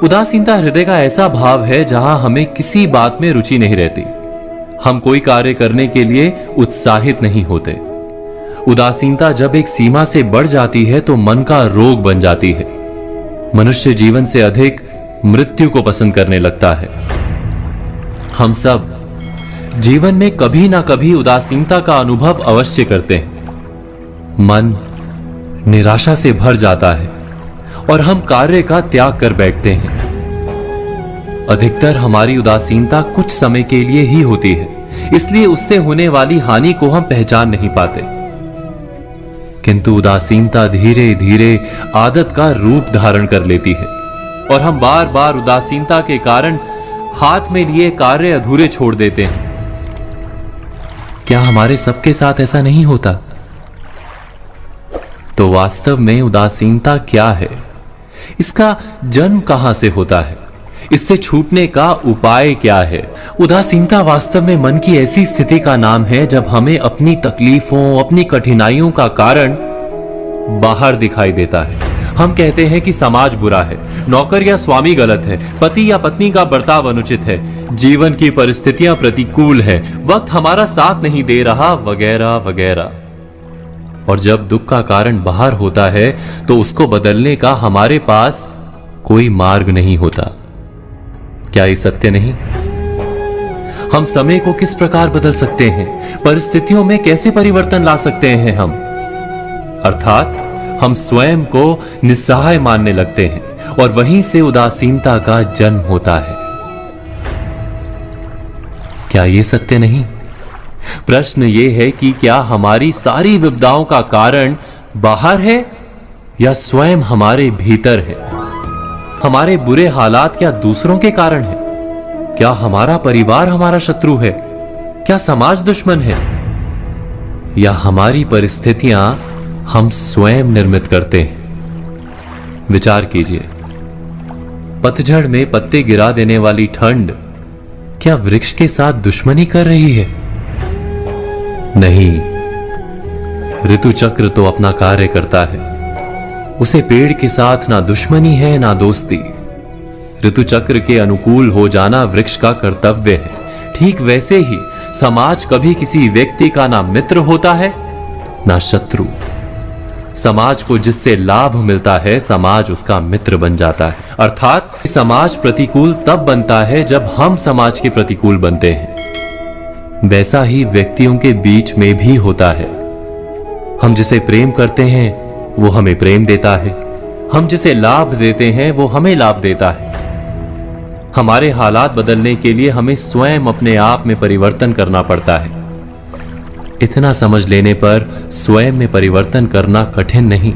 उदासीनता हृदय का ऐसा भाव है जहां हमें किसी बात में रुचि नहीं रहती। हम कोई कार्य करने के लिए उत्साहित नहीं होते। उदासीनता जब एक सीमा से बढ़ जाती है तो मन का रोग बन जाती है। मनुष्य जीवन से अधिक मृत्यु को पसंद करने लगता है। हम सब जीवन में कभी ना कभी उदासीनता का अनुभव अवश्य करते हैं। मन निराशा से भर जाता है और हम कार्य का त्याग कर बैठते हैं। अधिकतर हमारी उदासीनता कुछ समय के लिए ही होती है, इसलिए उससे होने वाली हानि को हम पहचान नहीं पाते। किंतु उदासीनता धीरे धीरे आदत का रूप धारण कर लेती है और हम बार बार उदासीनता के कारण हाथ में लिए कार्य अधूरे छोड़ देते हैं। क्या हमारे सबके साथ ऐसा नहीं होता? तो वास्तव में उदासीनता क्या है? इसका जन्म कहां से होता है? इससे छूटने का उपाय क्या है? उदासीनता वास्तव में मन की ऐसी स्थिति का नाम है जब हमें अपनी तकलीफों, अपनी कठिनाइयों का कारण बाहर दिखाई देता है। हम कहते हैं कि समाज बुरा है, नौकर या स्वामी गलत है, पति या पत्नी का बर्ताव अनुचित है, जीवन की परिस्थितियां प्रतिकूल है, वक्त हमारा साथ नहीं दे रहा, वगैरह वगैरह। और जब दुख का कारण बाहर होता है तो उसको बदलने का हमारे पास कोई मार्ग नहीं होता। क्या ये सत्य नहीं? हम समय को किस प्रकार बदल सकते हैं? परिस्थितियों में कैसे परिवर्तन ला सकते हैं हम? अर्थात हम स्वयं को निस्सहाय मानने लगते हैं और वहीं से उदासीनता का जन्म होता है। क्या ये सत्य नहीं? प्रश्न ये है कि क्या हमारी सारी विपदाओं का कारण बाहर है या स्वयं हमारे भीतर है? हमारे बुरे हालात क्या दूसरों के कारण है? क्या हमारा परिवार हमारा शत्रु है? क्या समाज दुश्मन है? या हमारी परिस्थितियां हम स्वयं निर्मित करते हैं? विचार कीजिए। पतझड़ में पत्ते गिरा देने वाली ठंड क्या वृक्ष के साथ दुश्मनी कर रही है? नहीं, ऋतु चक्र तो अपना कार्य करता है। उसे पेड़ के साथ ना दुश्मनी है ना दोस्ती। ऋतु चक्र के अनुकूल हो जाना वृक्ष का कर्तव्य है। ठीक वैसे ही समाज कभी किसी व्यक्ति का ना मित्र होता है ना शत्रु। समाज को जिससे लाभ मिलता है समाज उसका मित्र बन जाता है। अर्थात समाज प्रतिकूल तब बनता है जब हम समाज के प्रतिकूल बनते हैं। वैसा ही व्यक्तियों के बीच में भी होता है। हम जिसे प्रेम करते हैं वो हमें प्रेम देता है, हम जिसे लाभ देते हैं वो हमें लाभ देता है। हमारे हालात बदलने के लिए हमें स्वयं अपने आप में परिवर्तन करना पड़ता है। इतना समझ लेने पर स्वयं में परिवर्तन करना कठिन नहीं।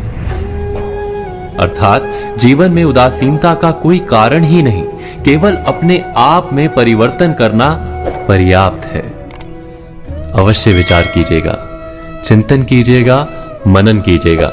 अर्थात जीवन में उदासीनता का कोई कारण ही नहीं, केवल अपने आप में परिवर्तन करना पर्याप्त है। अवश्य विचार कीजिएगा, चिंतन कीजिएगा, मनन कीजिएगा।